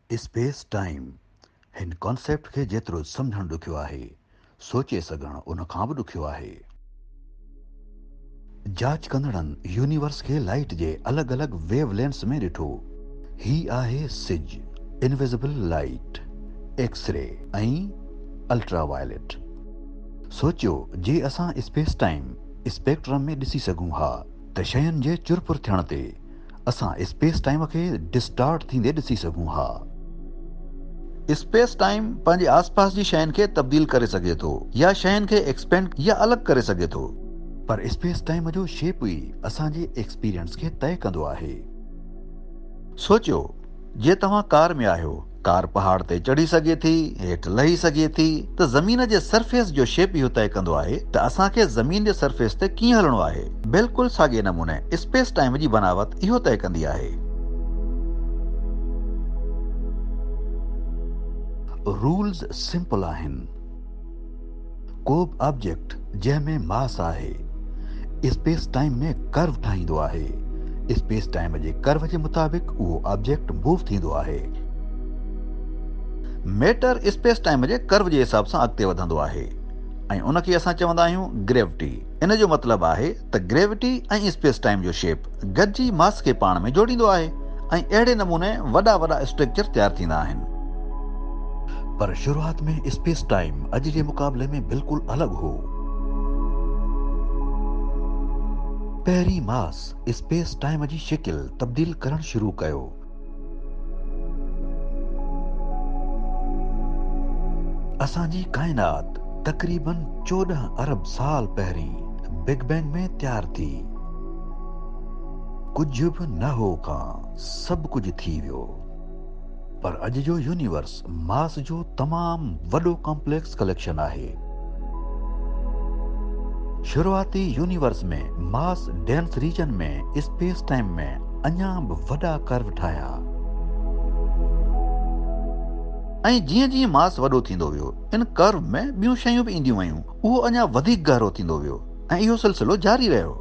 Space time हिन concept खे जेतिरो सम्झणु ॾुखियो आहे, सोचे सघणु उन खां बि ॾुखियो आहे। जांच कंदड़नि यूनिवर्स खे लाइट जे अलॻि अलॻि वेवलेंथ्स में ॾिठो। ही आहे सिज, इनविजिबल लाइट, एक्स-रे ऐं अल्ट्रावायलेट। सोचियो, जे असां स्पेस टाइम स्पेक्ट्रम में ॾिसी सघूं हा त शयुनि जे चुरपुर थियण ते असां स्पेस टाइम खे डिस्टॉर्ट थींदे ॾिसी सघूं हा। स्पेस टाइम पंहिंजे आसपास जी शयुनि खे तब्दील करे सघे थो या शयुनि खे एक्सपेंड या अलॻि करे सघे थो, पर स्पेस टाइम जो शेप ई असांजे एक्सपीरियंस खे तय कंदो आहे। सोचियो, जे तव्हां कार में आहियो, कार पहाड़ ते चढ़ी सघे थी, हेठि लही सघे थी, त ज़मीन जे सरफेस जो शेप इहो तय कंदो आहे त असांखे ज़मीन जे सरफेस ते कीअं हलणो आहे। बिल्कुलु साॻिए नमूने स्पेस टाइम जी बनावट इहो तय कंदी आहे। रूल्स सिंपल आहिनि। को बि ऑब्जेक्ट जंहिंमें मास आहे, स्पेस टाइम में कर्व ठाहींदो आहे। स्पेस टाइम जे कर्व जे मुताबिक़ उहो ऑब्जेक्ट मूव थींदो आहे। मैटर स्पेस टाइम जे कर्व जे हिसाब सां अॻिते वधंदो आहे ऐं उनखे असां चवंदा आहियूं ग्रेविटी। इन जो मतिलबु आहे त ग्रेविटी ऐं स्पेस टाइम जो शेप गॾिजी मास खे पाण में जोड़ींदो आहे ऐं अहिड़े नमूने वॾा वॾा स्ट्रक्चर तयारु थींदा आहिनि। पर शुरूआत में स्पेस टाइम अॼु जे मुक़ाबले में बिल्कुलु अलॻि हो। पहिरीं मास स्पेस टाइम जी शिकिल तब्दील करणु शुरू कयो। असांजी काइनात तक़रीबन 14 अरब साल पहिरीं बिग बैंग में तयारु थी। कुझु बि न हो खां सभु कुझु थी वियो। पर अॼु जो यूनिवर्स मास जो तमामु वॾो कॉम्प्लेक्स कलेक्शन आहे। शुरूआती यूनिवर्स में मास डेंस रीजन में स्पेस टाइम में अञा बि वॾा कर्व ठाहिया ऐं जीअं जीअं मास वॾो थींदो वियो, इन कर्व में ॿियूं शयूं बि ईंदियूं वयूं। उहो अञा वधीक गहरो थींदो वियो ऐं इहो सिलसिलो जारी रहियो।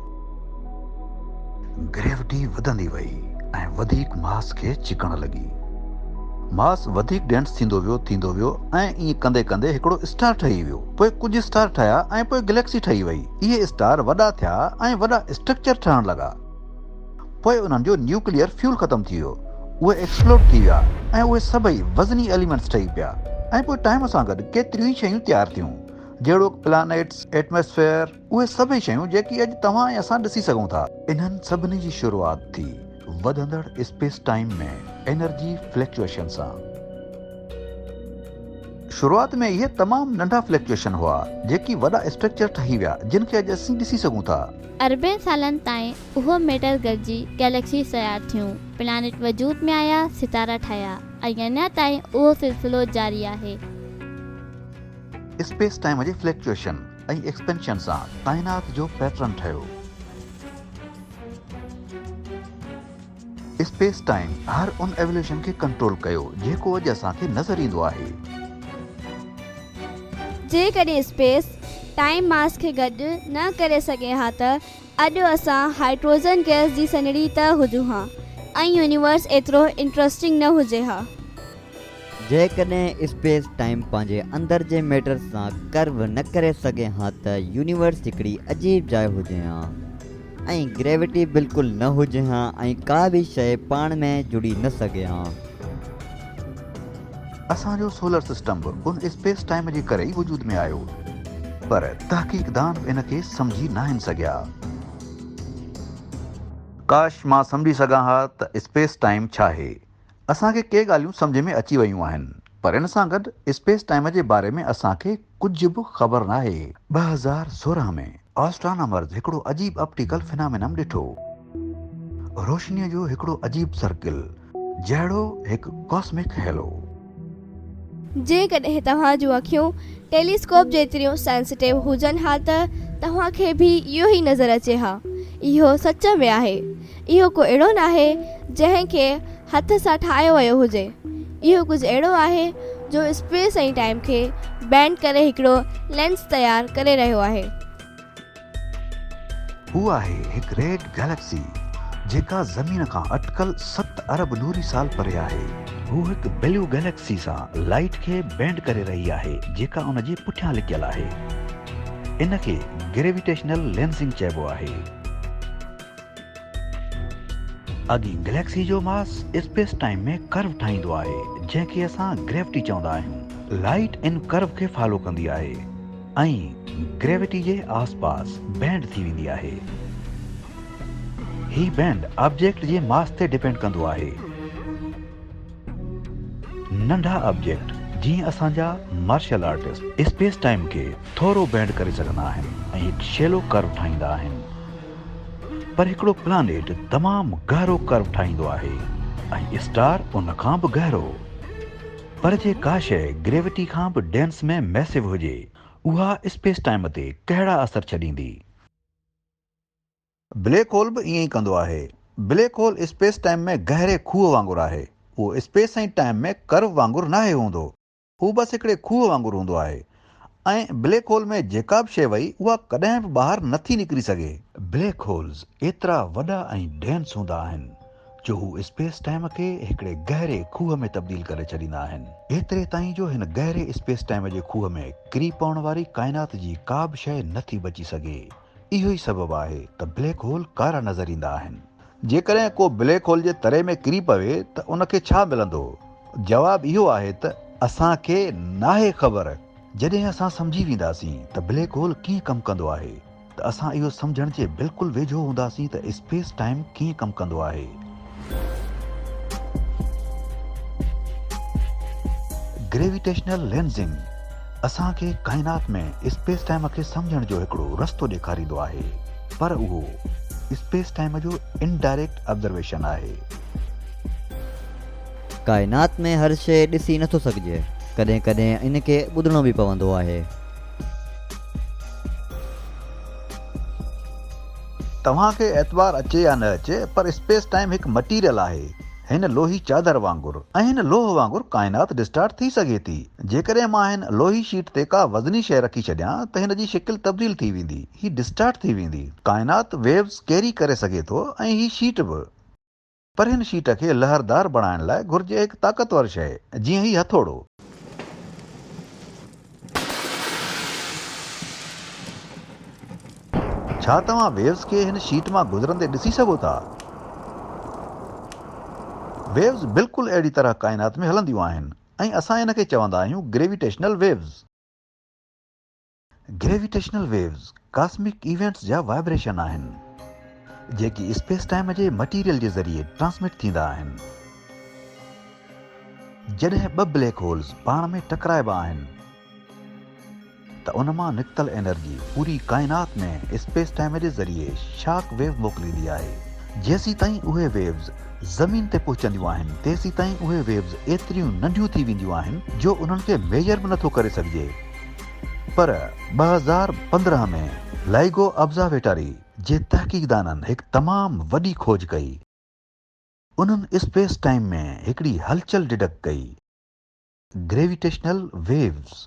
ग्रेविटी वधंदी वई ऐं वधीक मास खे चिकण लॻी। मास वधीक डेंस थींदो वियो ऐं ईअं कंदे कंदे हिकिड़ो स्टार ठही वियो। पोइ कुझु स्टार ठहिया ऐं पोइ गैलेक्सी ठही वई। इहे स्टार वॾा थिया ऐं वॾा स्ट्रक्चर ठहण लॻा। पोइ उन्हनि जो न्यूक्लियर फ्यूल ख़तम थी वियो, उहे एक्सप्लोड थी विया ऐं उहे सभई वज़नी एलिमेंट्स ठही पिया। ऐं पोइ टाइम सां गॾु केतिरियूं ई शयूं तयारु थियूं, जहिड़ो प्लैनेट्स, एटमॉस्फेयर, उहे सभई शयूं जेकी अॼु तव्हां ऐं असां ॾिसी सघूं था। इन्हनि सभिनी जी शुरूआत थी वधंदड़ स्पेस टाइम में एनर्जी फ्लैक्चुएशन सां। शुरूआत में इहे तमामु नंढा फ्लैक्चुएशन हुआ जेकी वॾा स्ट्रक्चर ठही विया, जिन खे अॼु असीं ॾिसी सघूं था। अरबे सालनि ताईं उहो मैटर गॾिजी गैलेक्सी तयारु थियूं, प्लैनेट वजूद में आया, सितारा ठहिया ऐं अञा ताईं उहो सिलसिलो जारी आहे। स्पेस टाइम जे फ्लैक्चुएशन ऐं एक्सपेंशन सां काइनात जो पैटर्न ठहियो। स्पेस टाइम हर उन एवोल्यूशन खे कंट्रोल कयो जेको अॼु असांखे नज़र ईंदो आहे। जेकॾहिं स्पेस टाइम मास खे गॾु न करे सघे हा त अॼु असां हाइड्रोजन गैस जी सनड़ी त हुजूं हा ऐं यूनिवर्स एतिरो इंट्रस्टिंग न हुजे हा। जेकॾहिं स्पेस टाइम पंहिंजे अंदर जे मैटर सां कर्व न करे सघे हा त यूनिवर्स हिकिड़ी अजीब जाइ हुजे हा ऐं ग्रेविटी बिल्कुलु न हुजे हा ऐं का बि शइ पाण में जुड़ी न सघे हा। असांजो सोलर सिस्टम बि उन स्पेस टाइम जे करे ई वजूद में आयो, पर तहक़ीक़दान इन खे सम्झी न आहिनि सघिया। काश मां सम्झी सघां हा त स्पेस टाइम छा आहे। असांखे के ॻाल्हियूं सम्झ में अची वयूं आहिनि, पर इन सां गॾु स्पेस टाइम जे बारे में असांखे कुझु बि ख़बर न आहे। 2016 में एस्ट्रोनॉमर्स हिकिड़ो अजीब ऑप्टिकल फिनोमेनन ॾिठो। रोशनीअ जो हिकिड़ो अजीब सर्किल, जहिड़ो हिकु कॉस्मिक हेलो। जेकॾहिं तव्हां जूं अखियूं टेलीस्कोप जेतिरियूं सेंसिटिव हुजनि हा त तव्हांखे बि इहो ई नज़र अचे हा। इहो सच में आहे। इहो को अहिड़ो न आहे जंहिंखे हथ सां ठाहियो वियो हुजे। इहो कुझु अहिड़ो आहे जो स्पेस ऐं टाइम खे बैंड करे हिकिड़ो लेंस तयारु करे रहियो आहे। हू आहे हिकु रेड गैलेक्सी जेका ज़मीन खां अटकल 7 अरब नूरी साल परे आहे। हू हिकु ब्लू गैलेक्सी सां लाइट खे बैंड करे रही आहे जेका उन जे पुठियां लिकियल आहे। इन खे ग्रेविटेशनल लेंसिंग चइबो आहे। अॻी गैलेक्सी जो मास स्पेस टाइम में कर्व ठाहींदो आहे जंहिंखे असां ग्रेविटी चवंदा आहियूं। लाइट इन कर्व खे फॉलो कंदी आहे ऐं ग्रेविटी जे आसपास बैंड थी वेंदी आहे। ही बैंड ऑब्जेक्ट जे मास ते डिपेंड कंदो आहे। नंढा ऑब्जेक्ट जीअं असांजा मार्शल आर्टिस्ट स्पेस टाइम खे थोरो बैंड करे सघंदा आहिनि ऐं हिकु शैलो कर्व ठाहींदा आहिनि, पर हिकिड़ो प्लानेट तमामु गहरो कर्व ठाहींदो आहे ऐं स्टार उन खां बि गहरो। पर जे का शइ ग्रेविटी खां बि डेंस में मैसिव हुजे उहा स्पेस टाइम ते कहिड़ा असर छॾींदी? ब्लैक होल बि ईअं ई कंदो आहे। ब्लैक होल स्पेस टाइम में गहरे खूह वांगुरु आहे। उहो स्पेस ऐं टाइम में कर्व वांगुरु नाहे हूंदो, हू बसि हिकिड़े खूह वांगुरु हूंदो आहे ऐं ब्लैक होल में जेका बि शइ वई उहा कॾहिं बि ॿाहिरि नथी निकिरी सघे। ब्लैक होल्स एतिरा वॾा ऐं डेंस हूंदा आहिनि जो हू स्पेस टाइम खे हिकिड़े गहरे खूह में तब्दील करे छॾींदा आहिनि। एतिरे ताईं जो हिन गहरे स्पेस टाइम जे खूह में किरी पवण वारी काइनात जी का बि शइ नथी बची सघे। इहो ई सबबु आहे त ब्लैक होल कारा नज़र ईंदा आहिनि। जेकॾहिं को ब्लैक होल जे तरे में किरी पवे त उनखे छा मिलंदो? जवाबु इहो आहे त असांखे नाहे ख़बर। जॾहिं असां सम्झी वेंदासीं त ब्लैक होल कीअं कमु कंदो आहे त असां इहो सम्झण जे बिल्कुलु वेझो हूंदासीं त स्पेस टाइम कीअं कमु कंदो आहे। ग्रेविटेशनल लेंसिंग असांखे काइनात में स्पेस टाइम खे सम्झण जो हिकिड़ो रस्तो ॾेखारींदो आहे, पर उहो स्पेस टाइम जो इनडायरेक्ट ऑब्जर्वेशन आहे। काइनात में हर शइ ॾिसी नथो सघिजे, कॾहिं कॾहिं इनखे ॿुधणो बि पवंदो आहे। तव्हांखे एतवार अचे या न अचे, पर स्पेस टाइम हिकु मटीरियल आहे, हिन लोही चादर वांगुरु, ऐं हिन लोह वांगुरु काइनात डिस्टार्ट थी सघे थी। जेकॾहिं मां हिन लोही शीट ते का वज़नी शइ रखी छॾियां त हिन जी शिकिल तब्दील थी वेंदी, ही डिस्टार्ट थी वेंदी। काइनात वेव्स कैरी करे सघे थो ऐं ही शीट बि, पर हिन शीट खे लहरदार बणाइण लाइ घुर्जे हिकु ताक़तवर शइ, जीअं ही हथोड़ो। छा तव्हां वेव्स खे हिन शीट मां गुज़रंदे ॾिसी सघो था? वेव्स बिल्कुलु अहिड़ी तरह काइनात में हलंदियूं आहिनि ऐं असां हिन खे चवंदा आहियूं gravitational waves. Gravitational waves cosmic events जा वाइब्रेशन आहिनि जेकी स्पेस टाइम जे मटीरियल जे ज़रिए ट्रांसमिट थींदा आहिनि। जॾहिं ॿ ब्लैक होल्स पाण में टकराइबा आहिनि त उन मां निकितल एनर्जी पूरी काइनात में स्पेस टाइम जे ज़रिए शॉक वेव मोकिलींदी आहे। जेसीं ताईं उहे वेव्स ज़मीन ते पहुचंदियूं आहिनि तेसीं ताईं उहे वेव्स एतिरियूं नंढियूं थी वेंदियूं आहिनि जो उन्हनि खे मेजर बि नथो करे सघिजे। पर 2015 में लाइगो ऑब्ज़र्वेटरी जे तहक़ीक़दाननि हिकु तमामु वॾी खोज कई। उन्हनि स्पेस टाइम में हिकिड़ी हलचल डिटेक्ट कई, ग्रेविटेशनल वेव्स।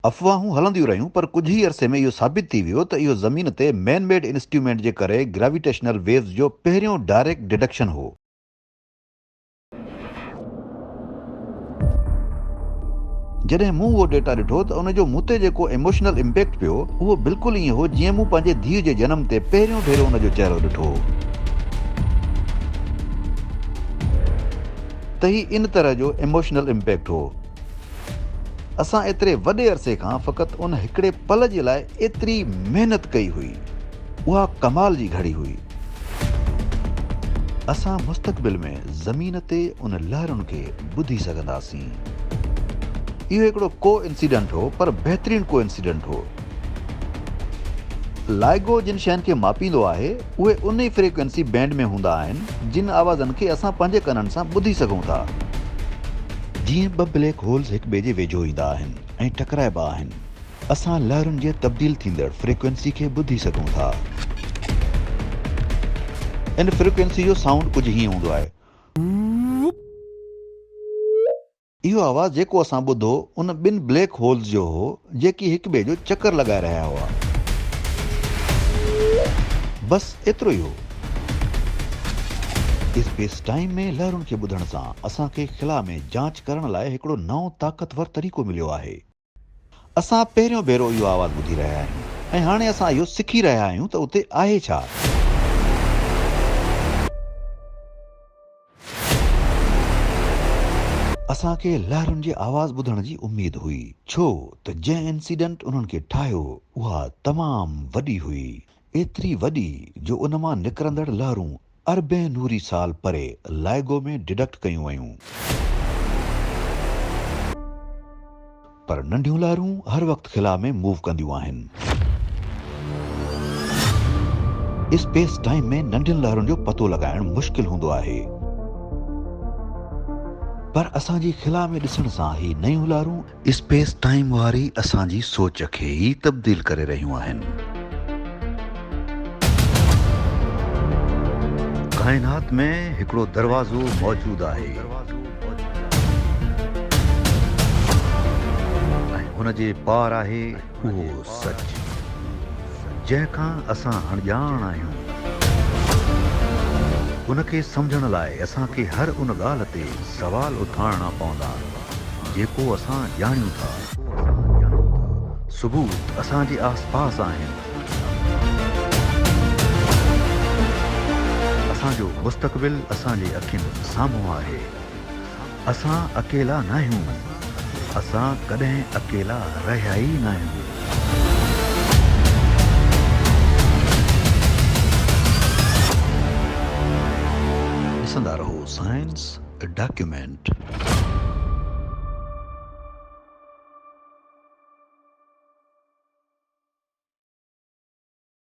अफ़वाहूं हलंदियूं रहियूं, पर कुझु ई अरसे में इहो साबित थी वियो त इहो ज़मीन ते मैन मेड इंस्ट्रूमेंट जे करे ग्रेविटेशनल वेव्स जो पहिरियों डायरेक्ट डिटेक्शन हो। जॾहिं मूं उहो डेटा ॾिठो त उन जो मूं ते जेको इमोशनल इम्पैक्ट पियो उहो बिल्कुलु ईअं हो जीअं मूं पंहिंजे धीउ जे जनम ते पहिरियों भेरो उन जो चहिरो ॾिठो। त ही इन तरह जो इमोशनल इम्पैक्ट हो। असां एतिरे वॾे अरसे खां फ़क़ति उन हिकिड़े पल जे लाइ एतिरी महिनत कई हुई, उहा कमाल जी घड़ी हुई। असां मुस्तक़बिल में ज़मीन ते उन लहरुनि खे ॿुधी सघंदासीं। इहो हिकिड़ो को इंसिडेंट हो, पर बहितरीन को इंसिडेंट हो। लाइगो जिन शयुनि खे मापींदो आहे उहे उन ई फ्रीक्वेंसी बैंड में हूंदा आहिनि जिन आवाज़नि खे असां पंहिंजे कननि सां ॿुधी सघूं था। जीअं ॿ ब्लैक होल्स हिक ॿिए जे वेझो ईंदा आहिनि ऐं टकराइबा आहिनि, असां लहरुनि जे तब्दील थींदड़ फ्रीक्वेंसी खे ॿुधी सघूं था। इन फ्रीक्वेंसी जो साउंड कुझु हीअं हूंदो आहे। इहो आवाज़ जेको असां ॿुधो उन ॿिनि ब्लैक होल्स जो हो जेकी हिक ॿिए जो चकर लॻाए रहिया हुआ। बसि एतिरो ई हो। स्पेस टाइम में लहरुनि खे ॿुधण सां असांखे ख़िला में जांच करण लाइ हिकिड़ो नओं ताक़तवर तरीक़ो मिलियो आहे। असां पहिरियों भेरो इहो आवाज़ ॿुधी रहिया आहियूं ऐं हाणे असां इहो सिखी रहिया आहियूं त उते आहे छा। असांखे लहरुनि जी आवाज़ ॿुधण जी उमेद हुई, छो त जंहिं इंसिडेंट उन्हनि खे ठाहियो उहा तमामु वॾी हुई, एतिरी वॾी जो उन मां निकिरंदड़ लहरूं अरबें नूरी साल परे लाइगो में डिडक्ट कयूं वयूं। पर नंढियूं लहरूं हर वक़्तु ख़िला में मूव कंदियूं आहिनि। स्पेस टाइम में नंढियुनि लहरुनि जो पतो लॻाइणु मुश्किल हूंदो आहे, पर असांजी ख़िला में ॾिसण सां ही नयूं लहरूं स्पेस टाइम वारी असांजी सोच खे ई तब्दील करे रहियूं आहिनि। काइनात में हिकिड़ो दरवाज़ो मौजूद आहे ऐं हुन जे पार आहे उहो सच जंहिंखां असां अणॼाण आहियूं। उनखे सम्झण लाइ असांखे हर उन ॻाल्हि ते सवाल उथारणा पवंदा जेको असां ॼाणियूं था। सबूत असांजे आसपास आहिनि। असांजो मुस्तक़बिल असांजे अखियुनि साम्हूं आहे। असां अकेला न आहियूं, असां कॾहिं अकेला रहिया ई न आहियूं। ॾिसंदा रहो साइंस डॉक्यूमेंट।